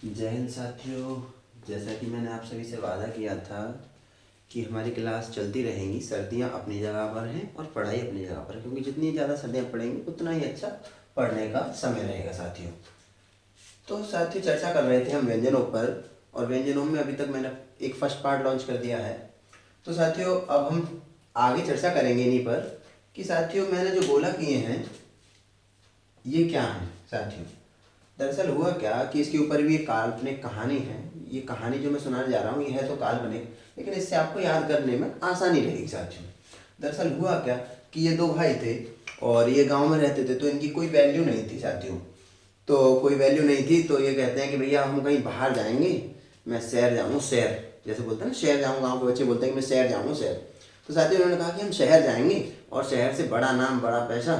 जय हिंद साथियों। जैसा कि मैंने आप सभी से वादा किया था कि हमारी क्लास चलती रहेंगी। सर्दियां अपनी जगह पर हैं और पढ़ाई अपनी जगह पर है, क्योंकि जितनी ज़्यादा सर्दियां पड़ेंगी उतना ही अच्छा पढ़ने का समय रहेगा साथियों। तो साथियों, चर्चा कर रहे थे हम व्यंजनों पर, और व्यंजनों में अभी तक मैंने एक फर्स्ट पार्ट लॉन्च कर दिया है। तो साथियों, अब हम आगे चर्चा करेंगे इन्हीं पर कि साथियों मैंने जो गोला किए हैं ये क्या है साथियों। दरअसल हुआ क्या कि इसके ऊपर भी एक काल्पनिक कहानी है। ये कहानी जो मैं सुनाने जा रहा हूँ ये है तो काल्पनिक, लेकिन इससे आपको याद करने में आसानी रहेगी साथियों। दरअसल हुआ क्या कि ये दो भाई थे और ये गांव में रहते थे, तो इनकी कोई वैल्यू नहीं थी साथियों। तो कोई वैल्यू नहीं थी, तो ये कहते हैं कि भैया हम कहीं बाहर जाएंगे, मैं शहर जाऊँ, शहर जैसे बोलते हैं ना, शहर जाऊँ। गाँव के बच्चे बोलते हैं कि मैं शहर जाऊँ, शहर। तो साथियों उन्होंने कहा कि हम शहर जाएंगे और शहर से बड़ा नाम बड़ा पैसा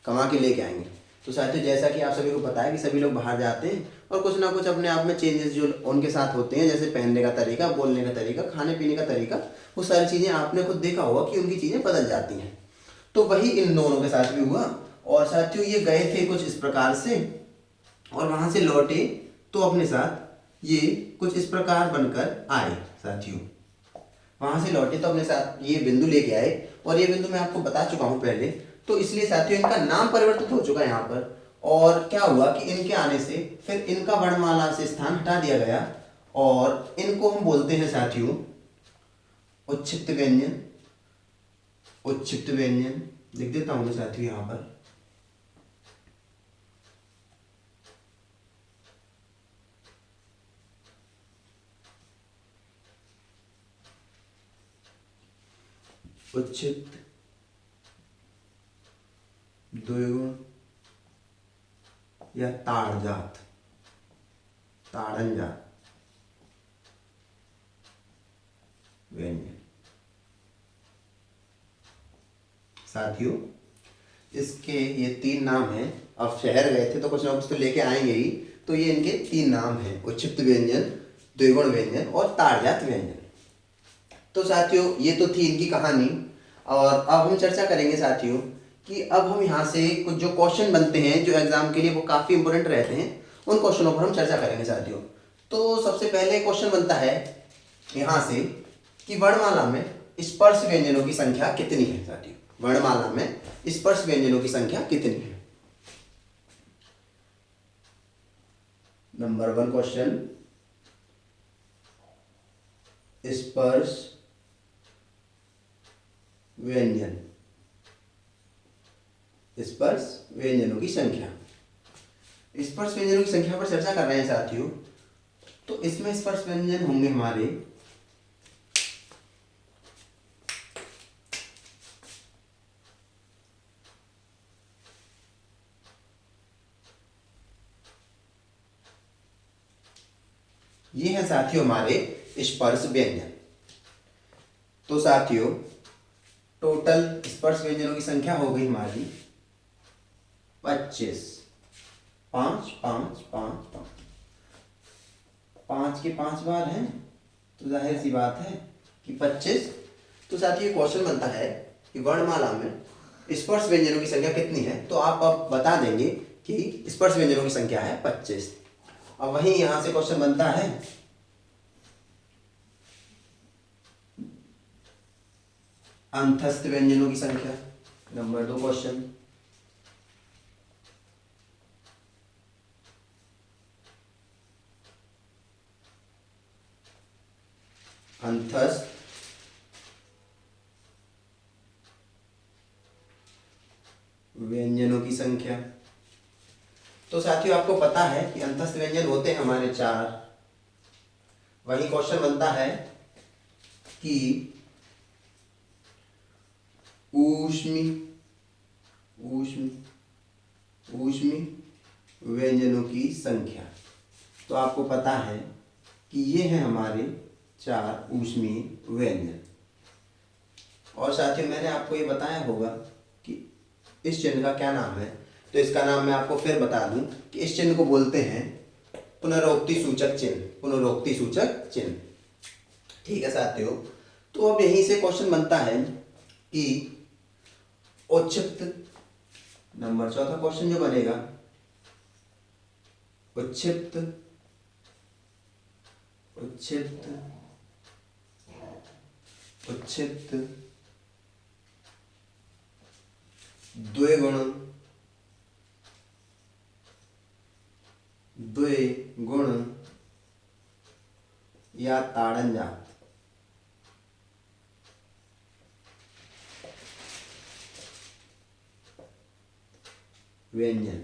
कमा के लेके आएंगे। तो साथियों, जैसा कि आप सभी को पता है कि सभी लोग बाहर जाते हैं और कुछ ना कुछ अपने आप में चेंजेस जो उनके साथ होते हैं, जैसे पहनने का तरीका, बोलने का तरीका, खाने पीने का तरीका, वो सारी चीज़ें आपने खुद देखा होगा कि उनकी चीज़ें बदल जाती हैं। तो वही इन दोनों के साथ भी हुआ। और साथियों ये गए थे कुछ इस प्रकार से और वहाँ से लौटे तो अपने साथ ये कुछ इस प्रकार बनकर आए साथियों। वहां से लौटे तो अपने साथ ये बिंदु लेके आए, और ये बिंदु मैं आपको बता चुका हूं पहले, तो इसलिए साथियों इनका नाम परिवर्तित हो चुका है यहाँ पर। और क्या हुआ कि इनके आने से फिर इनका वर्णमाला से स्थान हटा दिया गया और इनको हम बोलते हैं साथियों उच्छिष्ट व्यंजन। उच्छिष्ट व्यंजन लिख देता हूं मैं साथियों यहाँ पर। उच्छिष्ट द्विगुण या ताड़जात, ताड़नजात व्यंजन। साथियों इसके ये तीन नाम हैं। अब शहर गए थे तो कुछ ना कुछ तो लेके आएंगे ही, तो ये इनके तीन नाम हैं: उच्छिष्ट व्यंजन, द्विगुण व्यंजन और ताड़जात व्यंजन। तो साथियों ये तो थी इनकी कहानी। और अब हम चर्चा करेंगे साथियों कि अब हम यहाँ से कुछ जो क्वेश्चन बनते हैं जो एग्जाम के लिए वो काफ़ी इंपॉर्टेंट रहते हैं, उन क्वेश्चनों पर हम चर्चा करेंगे साथियों। तो सबसे पहले क्वेश्चन बनता है यहाँ से कि वर्णमाला में स्पर्श व्यंजनों की संख्या कितनी है साथियों। वर्णमाला में स्पर्श व्यंजनों की संख्या कितनी है। नंबर 1 क्वेश्चन, स्पर्श व्यंजन, स्पर्श व्यंजनों की संख्या। स्पर्श व्यंजनों की संख्या पर चर्चा कर रहे हैं साथियों। तो इसमें स्पर्श व्यंजन होंगे हमारे ये है साथियों हमारे स्पर्श व्यंजन। तो साथियों टोटल स्पर्श व्यंजनों की संख्या हो गई हमारी 25। 5 5 5 5 5 के 5 बार हैं, तो जाहिर सी बात है कि 25। तो साथियों क्वेश्चन बनता है कि वर्णमाला में स्पर्श व्यंजनों की संख्या कितनी है। तो आप अब बता देंगे कि स्पर्श व्यंजनों की संख्या है 25। अब वहीं यहां से क्वेश्चन बनता है अंतस्थ व्यंजनों की संख्या। नंबर 2 क्वेश्चन, अंतस्थ व्यंजनों की संख्या। तो साथियों आपको पता है कि अंतस्थ व्यंजन होते हैं हमारे 4। वही क्वेश्चन बनता है कि ऊष्मी ऊष्मी ऊष्मी व्यंजनों की संख्या। तो आपको पता है कि ये हैं हमारे 4 ऊष्मीय व्यंजन। और साथियों मैंने आपको ये बताया होगा कि इस चिन्ह का क्या नाम है। तो इसका नाम मैं आपको फिर बता दूं कि इस चिन्ह को बोलते हैं पुनरोक्ति सूचक चिन्ह। पुनरोक्ति सूचक चिन्ह, ठीक है साथियों। तो अब यहीं से क्वेश्चन बनता है कि उच्छिष्ट, नंबर 4 क्वेश्चन जो बनेगा, उच्छिष्ट उच्छित उच्छित द्विगुण द्विगुण या ताड़नजात व्यंजन,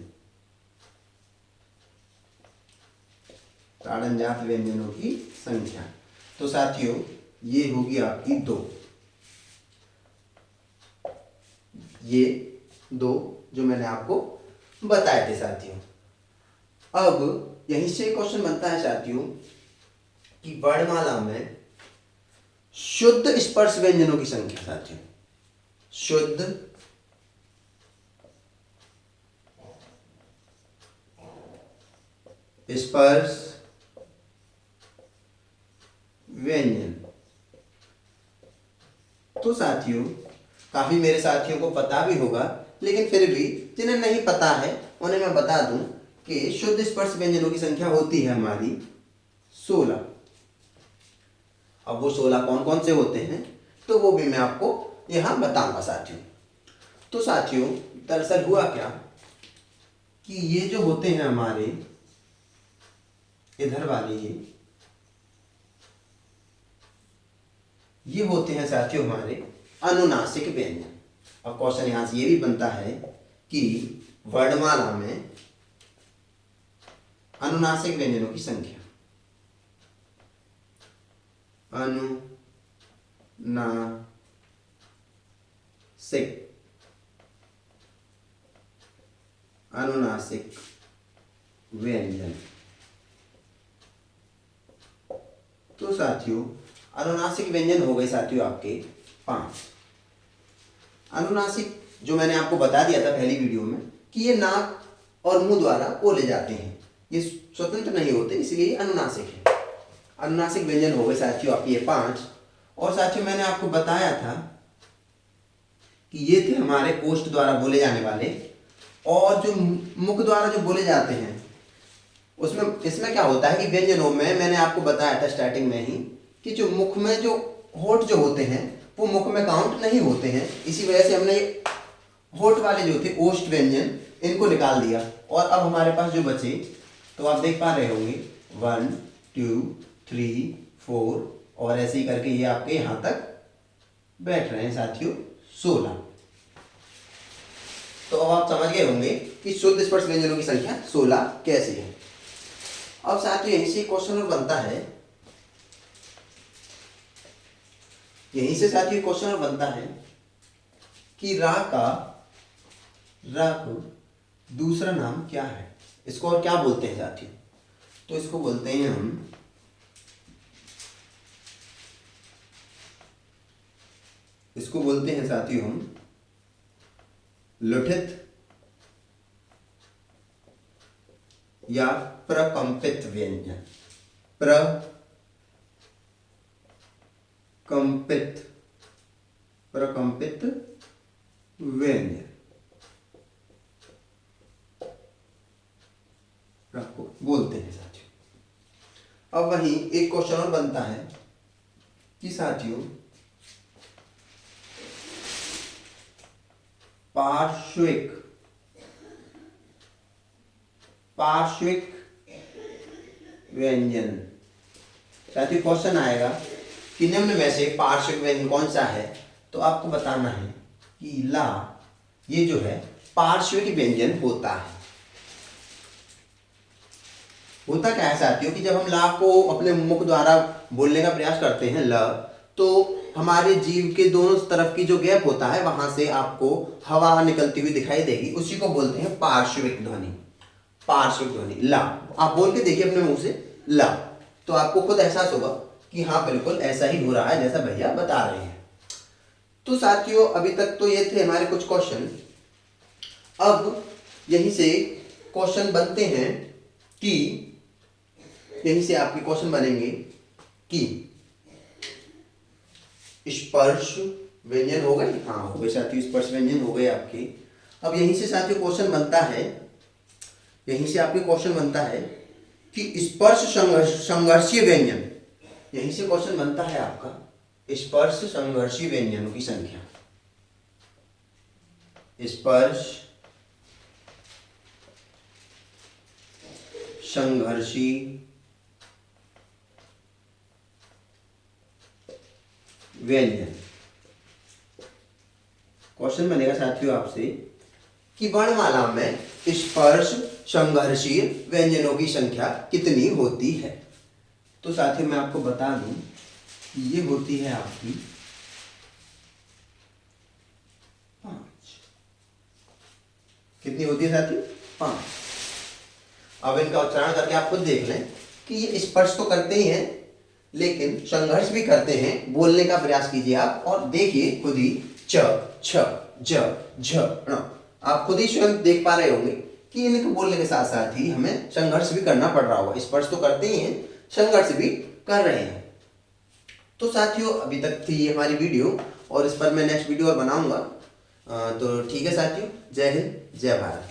ताड़नजात व्यंजनों की संख्या। तो साथियों ये होगी आपकी 2, ये 2 जो मैंने आपको बताए थे साथियों। अब यहीं से क्वेश्चन बनता है साथियों कि वर्णमाला में शुद्ध स्पर्श व्यंजनों की संख्या। साथियों शुद्ध स्पर्श व्यंजन। तो साथियों काफी मेरे साथियों को पता भी होगा, लेकिन फिर भी जिन्हें नहीं पता है उन्हें मैं बता दूं कि शुद्ध स्पर्श व्यंजनों की संख्या होती है हमारी 16। अब वो 16 कौन कौन से होते हैं तो वो भी मैं आपको यहां बताऊंगा साथियों। तो साथियों दरअसल हुआ क्या कि ये जो होते हैं हमारे इधर वाले ये होते हैं साथियों हमारे अनुनासिक व्यंजन। अब क्वेश्चन यहां से ये भी बनता है कि वर्णमाला में अनुनासिक व्यंजनों की संख्या। अनुनासिक व्यंजन। तो साथियों अनुनासिक व्यंजन हो गए साथियों आपके 5। अनुनासिक जो मैंने आपको बता दिया था पहली वीडियो में कि ये नाक और मुंह द्वारा बोले जाते हैं, ये स्वतंत्र नहीं होते, इसलिए ये अनुनासिक है। अनुनासिक व्यंजन हो गए साथियों आपके ये 5। और साथियों मैंने आपको बताया था कि ये थे हमारे कोष्ठ द्वारा बोले जाने वाले, और जो मुख द्वारा जो बोले जाते हैं उसमें इसमें क्या होता है कि व्यंजनों में मैंने आपको बताया था स्टार्टिंग में ही कि जो मुख में जो होठ जो होते हैं वो मुख में काउंट नहीं होते हैं। इसी वजह से हमने होठ वाले जो थे ओष्ठ व्यंजन इनको निकाल दिया। और अब हमारे पास जो बचे तो आप देख पा रहे होंगे 1 2 3 4 और ऐसे ही करके ये आपके यहाँ तक बैठ रहे हैं साथियों 16। तो अब आप समझ गए होंगे कि शुद्ध स्पर्श व्यंजनों की संख्या 16 कैसी है। अब साथियों यहीं से क्वेश्चन और बनता है, यहीं से साथियों क्वेश्चन और बनता है कि रा का दूसरा नाम क्या है, इसको और क्या बोलते हैं साथियों। तो इसको बोलते हैं हम साथियों हम लुठित या प्रकंपित व्यंजन। प्रकंपित व्यंजन बोलते हैं साथियों। अब वहीं एक क्वेश्चन और बनता है कि साथियों पार्श्विक व्यंजन। साथियों क्वेश्चन आएगा कि निम्न में से पार्श्विक व्यंजन कौन सा है, तो आपको बताना है कि ला ये जो है पार्श्विक व्यंजन होता है। होता क्या है साथियों कि जब हम ला को अपने मुख द्वारा बोलने का प्रयास करते हैं ल, तो हमारे जीभ के दोनों तरफ की जो गैप होता है वहां से आपको हवा निकलती हुई दिखाई देगी, उसी को बोलते हैं पार्श्विक ध्वनि। पार्श्विक ध्वनि ला, आप बोल के देखिए अपने मुंह से ला, तो आपको खुद एहसास होगा कि हाँ बिल्कुल ऐसा ही हो रहा है जैसा भैया बता रहे हैं। तो साथियों अभी तक तो ये थे हमारे कुछ क्वेश्चन। अब यहीं से क्वेश्चन बनते हैं कि यहीं से आपके क्वेश्चन बनेंगे कि स्पर्श व्यंजन हो गए, हाँ हो गए साथियों, स्पर्श व्यंजन हो गए आपके। अब यहीं से साथियों क्वेश्चन बनता है, यहीं से आपके क्वेश्चन बनता है कि स्पर्श संघर्षीय व्यंजन यहीं से क्वेश्चन बनता है आपका, स्पर्श संघर्षी व्यंजनों की संख्या। स्पर्श संघर्षी व्यंजन। क्वेश्चन बनेगा साथियों आपसे कि वर्णमाला में स्पर्श संघर्षीय व्यंजनों की संख्या कितनी होती है। तो साथियों मैं आपको बता दूं कि ये होती है आपकी 5। कितनी होती है साथियों? 5। अब इनका उच्चारण करके आप खुद देख लें कि ये स्पर्श तो करते ही हैं लेकिन संघर्ष भी करते हैं। बोलने का प्रयास कीजिए आप और देखिए खुद ही, च छ ज झ ण। आप खुद ही स्वयं देख पा रहे होंगे कि इनको बोलने के साथ साथ ही हमें संघर्ष भी करना पड़ रहा होगा। स्पर्श तो करते ही हैं, संघर्ष भी कर रहे हैं। तो साथियों अभी तक थी ये हमारी वीडियो और इस पर मैं नेक्स्ट वीडियो और बनाऊंगा। तो ठीक है साथियों, जय हिंद, जय भारत।